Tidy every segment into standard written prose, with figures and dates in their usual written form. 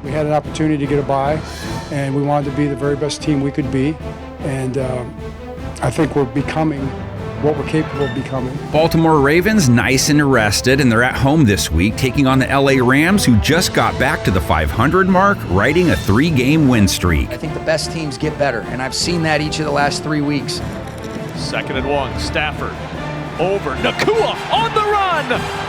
We had an opportunity to get a bye, and we wanted to be the very best team we could be. And I think we're becoming what we're capable of becoming. Baltimore Ravens nice and rested, and they're at home this week taking on the LA Rams, who just got back to the 500 mark, riding a 3-game win streak. I think the best teams get better, and I've seen that each of the last 3 weeks. 2nd and 1, Stafford over, Nacua on the run,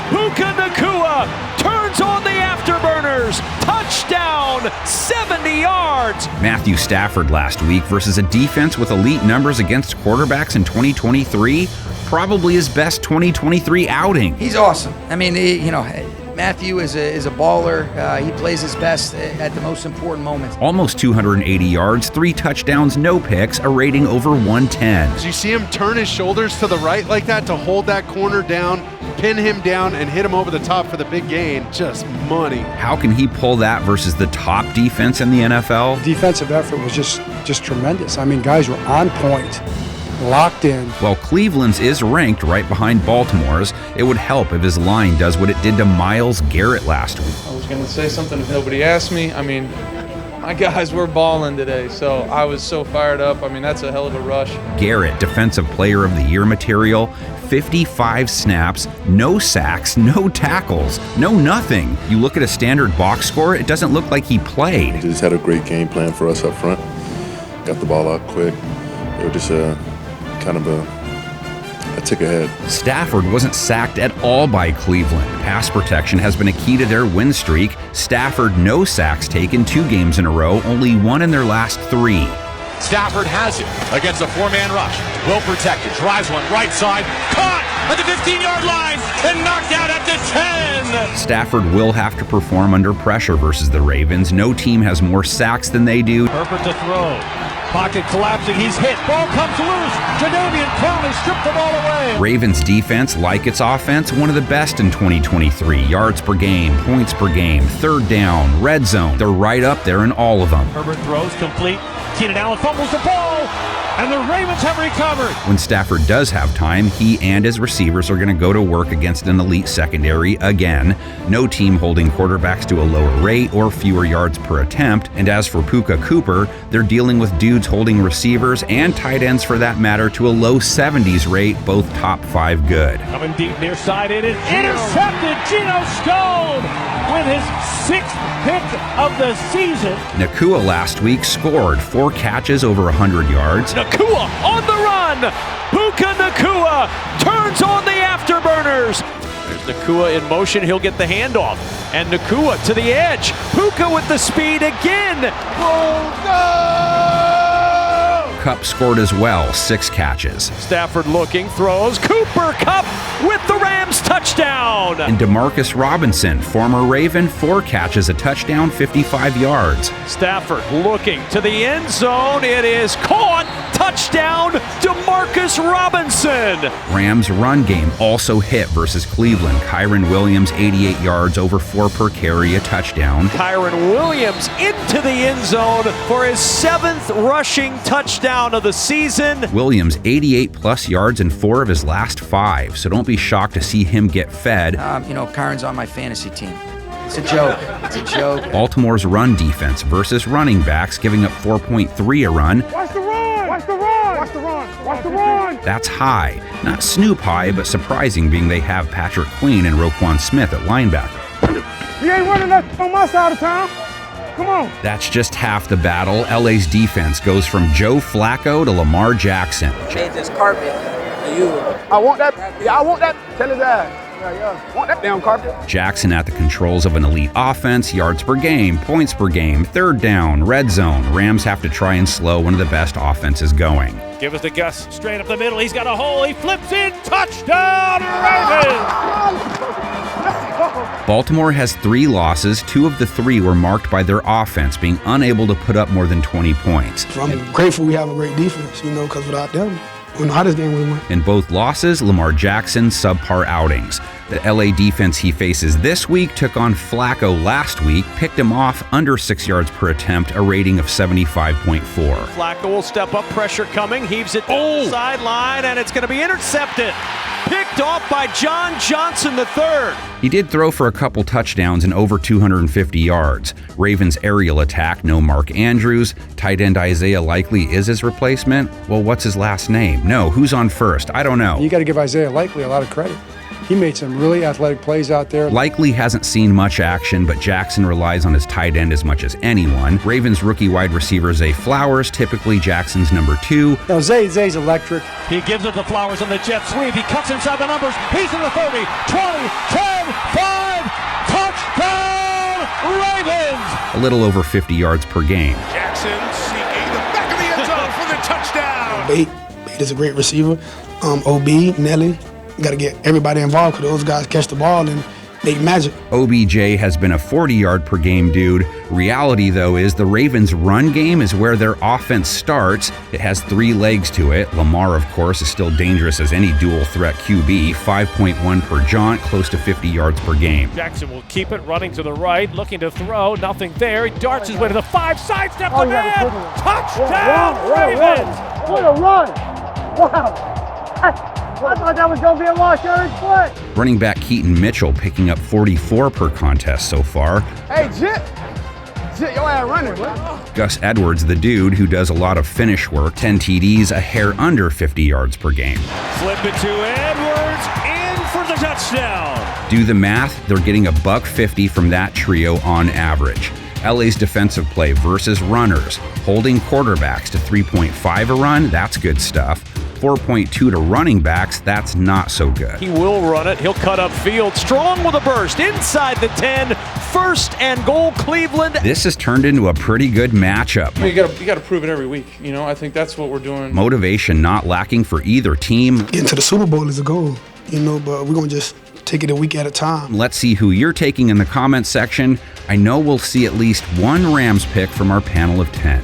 Puka Nacua turns on the afterburners, touchdown, 70 yards. Matthew Stafford last week versus a defense with elite numbers against quarterbacks in 2023, probably his best 2023 outing. He's awesome. I mean, Matthew is a baller. He plays his best at the most important moments. Almost 280 yards, 3 touchdowns, no picks, a rating over 110. As you see him turn his shoulders to the right like that to hold that corner down, pin him down, and hit him over the top for the big gain, just money. How can he pull that versus the top defense in the NFL? Defensive effort was just tremendous. I mean, guys were on point, locked in. While Cleveland's is ranked right behind Baltimore's, it would help if his line does what it did to Myles Garrett last week. I was going to say something if nobody asked me. I mean, my guys were balling today, so I was so fired up. I mean, that's a hell of a rush. Garrett, Defensive Player of the Year material, 55 snaps, no sacks, no tackles, no nothing. You look at a standard box score, it doesn't look like he played. They just had a great game plan for us up front. Got the ball out quick. They were just kind of a tick ahead. Stafford wasn't sacked at all by Cleveland. Pass protection has been a key to their win streak. Stafford, no sacks taken 2 games in a row, only 1 in their last 3. Stafford has it against a 4-man rush. Well protected. Drives one right side. Caught at the 15-yard line and knocked out at the 10. Stafford will have to perform under pressure versus the Ravens. No team has more sacks than they do. Herbert to throw. Pocket collapsing. He's hit. Ball comes loose. Jadeveon Clowney stripped the ball away. Ravens defense, like its offense, one of the best in 2023. Yards per game, points per game, 3rd down, red zone. They're right up there in all of them. Herbert throws complete. Keenan Allen fumbles the ball, and the Ravens have recovered. When Stafford does have time, he and his receivers are going to go to work against an elite secondary again. No team holding quarterbacks to a lower rate or fewer yards per attempt. And as for Puka Cooper, they're dealing with dudes holding receivers and tight ends for that matter to a low 70s rate, both top 5 good. Coming deep near side, it is intercepted. Geno Stone with his 6th pick of the season. Nacua last week scored 4 catches over 100 yards. Nacua on the run. Puka Nacua turns on the afterburners. There's Nacua in motion. He'll get the handoff. And Nacua to the edge. Puka with the speed again. Oh, no! Kupp scored as well, 6 catches. Stafford looking, throws. Cooper Kupp with the Rams touchdown. And Demarcus Robinson, former Raven, 4 catches, a touchdown, 55 yards. Stafford looking to the end zone. It is caught. Touchdown, Demarcus Robinson. Rams' run game also hit versus Cleveland. Kyren Williams, 88 yards, over 4 per carry, a touchdown. Kyren Williams into the end zone for his 7th rushing touchdown of the season. Williams, 88 plus yards in 4 of his last 5, so don't be shocked to see him get fed. Kyren's on my fantasy team. It's a joke. It's a joke. Baltimore's run defense versus running backs, giving up 4.3 a run. Watch the run! Watch the run! Watch the run! Watch the run! That's high. Not Snoop high, but surprising being they have Patrick Queen and Roquan Smith at linebacker. He ain't running that on my side of town. Come on. That's just half the battle. LA's defense goes from Joe Flacco to Lamar Jackson. Change this carpet. I want that. Yeah, I want that. Tell his ass. Yeah. Want that damn carpet. Jackson at the controls of an elite offense, yards per game, points per game, 3rd down, red zone. Rams have to try and slow one of the best offenses going. Give us the Gus straight up the middle. He's got a hole. He flips in. Touchdown, Ravens! Baltimore has 3 losses. 2 of the 3 were marked by their offense being unable to put up more than 20 points. So I'm grateful we have a great defense, because without them, we know how this game will win. In both losses, Lamar Jackson subpar outings. The LA defense he faces this week took on Flacco last week, picked him off under 6 yards per attempt, a rating of 75.4. Flacco will step up, pressure coming, heaves it down the sideline, and it's going to be intercepted. Picked off by John Johnson III. He did throw for a couple touchdowns and over 250 yards. Ravens aerial attack, no Mark Andrews. Tight end Isaiah Likely is his replacement. Well, what's his last name? No, who's on first? I don't know. You got to give Isaiah Likely a lot of credit. He made some really athletic plays out there. Likely hasn't seen much action, but Jackson relies on his tight end as much as anyone. Ravens rookie wide receiver Zay Flowers, typically Jackson's number 2. Now, Zay's electric. He gives it to Flowers on the jet sweep. He cuts inside the numbers. He's in the 30, 20, 10, 5. Touchdown, Ravens! A little over 50 yards per game. Jackson seeking the back of the end zone for the touchdown. Bate is a great receiver. OB, Nelly. Got to get everybody involved because those guys catch the ball and make magic. OBJ has been a 40-yard per game dude. Reality, though, is the Ravens' run game is where their offense starts. It has 3 legs to it. Lamar, of course, is still dangerous as any dual-threat QB. 5.1 per jaunt, close to 50 yards per game. Jackson will keep it, running to the right, looking to throw. Nothing there. He darts his way to the 5, sidestep the man. Touchdown, Ravens! What a run! Wow! I thought that was going to be a loss every play. Running back Keaton Mitchell picking up 44 per contest so far. Hey, Jit, your ass running, bro. Gus Edwards, the dude who does a lot of finish work, 10 TDs, a hair under 50 yards per game. Flip it to Edwards, in for the touchdown. Do the math, they're getting $150 from that trio on average. LA's defensive play versus runners, holding quarterbacks to 3.5 a run, that's good stuff. 4.2 to running backs, that's not so good. He will run it. He'll cut up field. Strong with a burst. Inside the 10. First and goal, Cleveland. This has turned into a pretty good matchup. You got to prove it every week. You know, I think that's what we're doing. Motivation not lacking for either team. Getting to the Super Bowl is a goal, you know, but we're going to just take it a week at a time. Let's see who you're taking in the comments section. I know we'll see at least one Rams pick from our panel of 10.